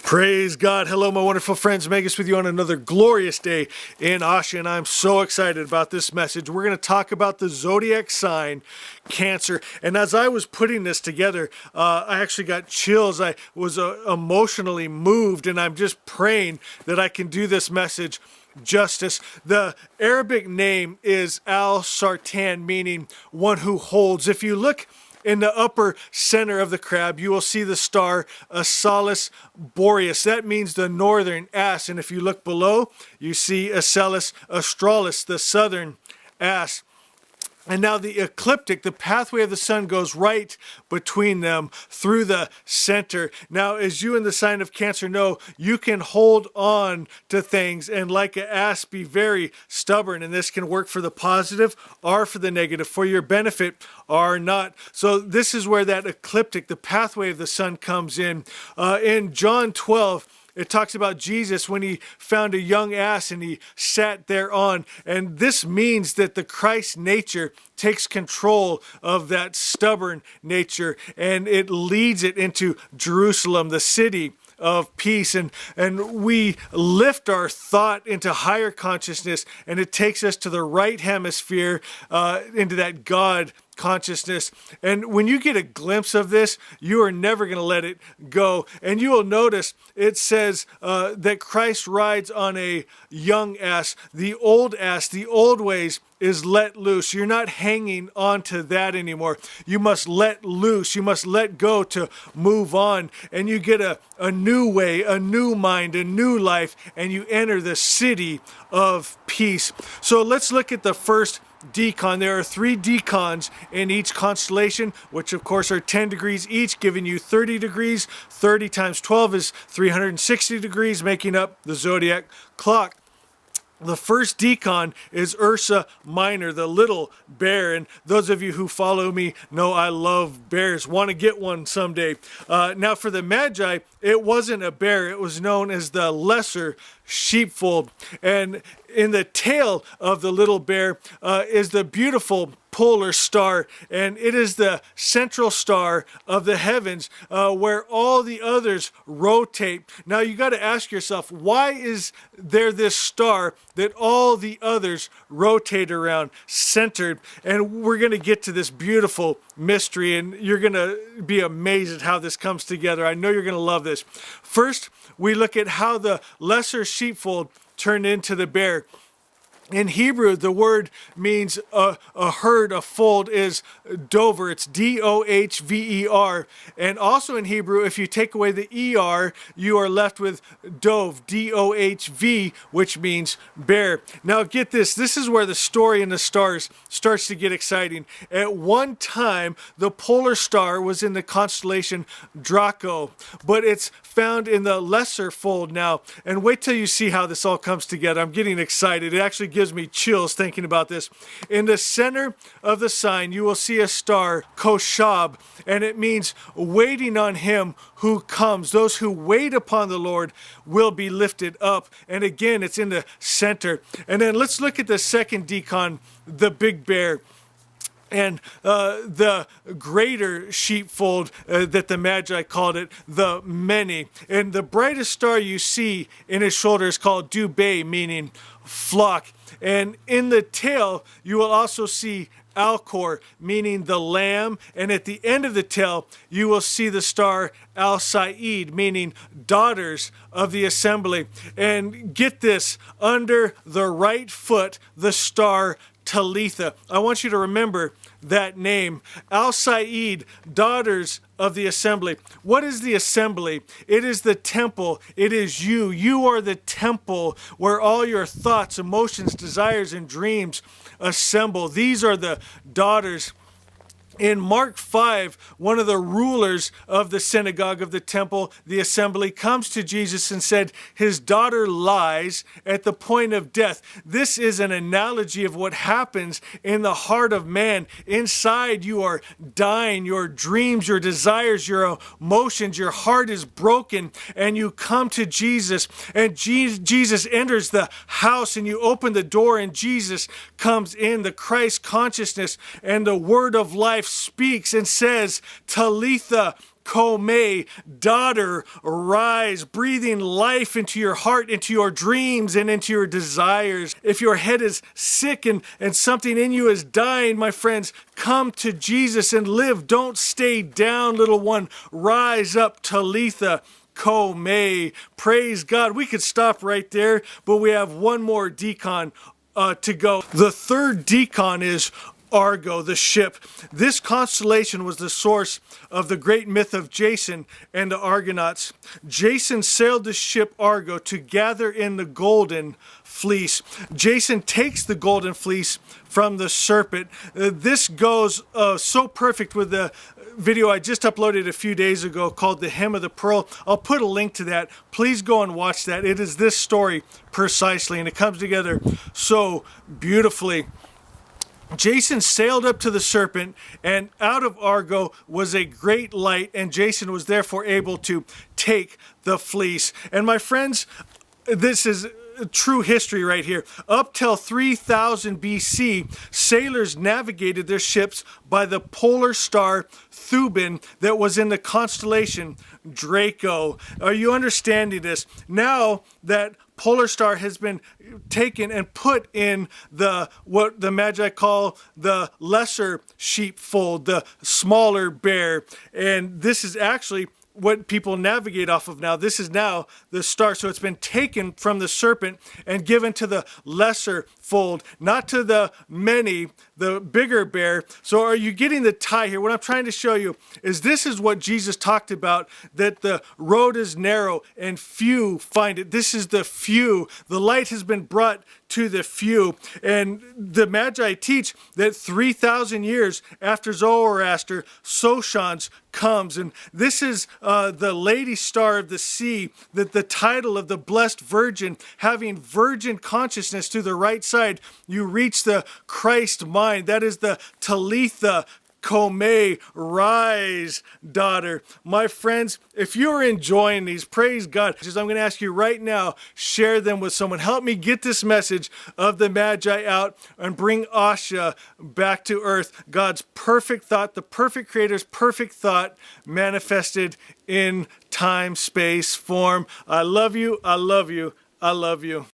Praise God. Hello, my wonderful friends. Magus with you on another glorious day in Asha, and I'm so excited about this message. We're going to talk about the Zodiac sign, Cancer. And as I was putting this together, I actually got chills. I was emotionally moved, and I'm just praying that I can do this message justice. The Arabic name is Al-Sartan, meaning one who holds. If you look in the upper center of the crab, you will see the star Acellus Boreas. That means the northern ass. And if you look below, you see Acellus Australis, the southern ass. And now the ecliptic, the pathway of the sun, goes right between them through the center. Now, as you in the sign of Cancer know, you can hold on to things and like an ass be very stubborn. And this can work for the positive or for the negative, for your benefit or not. So this is where that ecliptic, the pathway of the sun, comes in. In John 12, it talks about Jesus when he found a young ass and he sat thereon. And this means that the Christ nature takes control of that stubborn nature and it leads it into Jerusalem, the city of peace. And we lift our thought into higher consciousness, and it takes us to the right hemisphere, into that God consciousness. And when you get a glimpse of this, you are never going to let it go. And you will notice it says that Christ rides on a young ass. The old ways is let loose. You're not hanging on to that anymore. You must let loose. You must let go to move on. And you get a new way, a new mind, a new life, and you enter the city of peace. So let's look at the first decon. There are 3 decons in each constellation, which of course are 10 degrees each, giving you 30 degrees. 30 times 12 is 360 degrees, making up the zodiac clock. The first decon is Ursa Minor, the little bear. And those of you who follow me know I love bears, want to get one someday. Now for the Magi, it wasn't a bear. It was known as the lesser sheepfold. And in the tail of the little bear is the beautiful polar star, and it is the central star of the heavens where all the others rotate. Now you got to ask yourself, why is there this star that all the others rotate around, centered? And we're going to get to this beautiful mystery, and you're going to be amazed at how this comes together. I know you're going to love this. First, we look at how the lesser sheepfold turned into the bear. In Hebrew, the word means a herd, a fold is dover. It's D-O-H-V-E-R. And also in Hebrew, if you take away the E-R, you are left with dove, D-O-H-V, which means bear. Now get this. This is where the story in the stars starts to get exciting. At one time, the polar star was in the constellation Draco, but it's found in the lesser fold now. And wait till you see how this all comes together. I'm getting excited. It actually gives me chills thinking about this. In the center of the sign, you will see a star, Koshab, and it means waiting on him who comes. Those who wait upon the Lord will be lifted up. And again, it's in the center. And then let's look at the second decon, the big bear. And the greater sheepfold that the Magi called it, the many. And the brightest star you see in his shoulder is called Dubay, meaning flock. And in the tail, you will also see Alcor, meaning the lamb. And at the end of the tail, you will see the star Al-Said, meaning daughters of the assembly. And get this, under the right foot, the star Talitha. I want you to remember that name. Al-Said, daughters of the assembly. What is the assembly? It is the temple. It is you. You are the temple where all your thoughts, emotions, desires, and dreams assemble. These are the daughters. In Mark 5, one of the rulers of the synagogue of the temple, the assembly, comes to Jesus and said, his daughter lies at the point of death. This is an analogy of what happens in the heart of man. Inside you are dying, your dreams, your desires, your emotions, your heart is broken, and you come to Jesus, and Jesus enters the house, and you open the door, and Jesus comes in, the Christ consciousness, and the word of life speaks and says, Talitha Kome, daughter, rise, breathing life into your heart, into your dreams, and into your desires. If your head is sick and something in you is dying, my friends, come to Jesus and live. Don't stay down, little one. Rise up, Talitha Kome. Praise God. We could stop right there, but we have one more decon to go. The third decon is Argo, the ship. This constellation was the source of the great myth of Jason and the Argonauts. Jason sailed the ship Argo to gather in the golden fleece. Jason takes the golden fleece from the serpent. This goes so perfect with the video I just uploaded a few days ago called The Hem of the Pearl. I'll put a link to that. Please go and watch that. It is this story precisely, and it comes together so beautifully. Jason sailed up to the serpent, and out of Argo was a great light, and Jason was therefore able to take the fleece. And my friends, this is true history right here. Up till 3000 BC, sailors navigated their ships by the polar star Thuban that was in the constellation Draco. Are you understanding this? Now that polar star has been taken and put in what the Magi call the lesser sheepfold, the smaller bear, and this is actually what people navigate off of now. This is now the star. So it's been taken from the serpent and given to the lesser fold, not to the many, the bigger bear. So are you getting the tie here? What I'm trying to show you is this is what Jesus talked about, that the road is narrow and few find it. This is the few. The light has been brought to the few. And the Magi teach that 3,000 years after Zoroaster, Soshans comes. And this is the Lady Star of the Sea, that the title of the Blessed Virgin, having virgin consciousness to the right side, you reach the Christ mind. That is the Talitha Kome, rise, daughter. My friends, if you're enjoying these, praise God. I'm going to ask you right now, share them with someone. Help me get this message of the Magi out and bring Asha back to earth. God's perfect thought, the perfect creator's perfect thought manifested in time, space, form. I love you. I love you. I love you.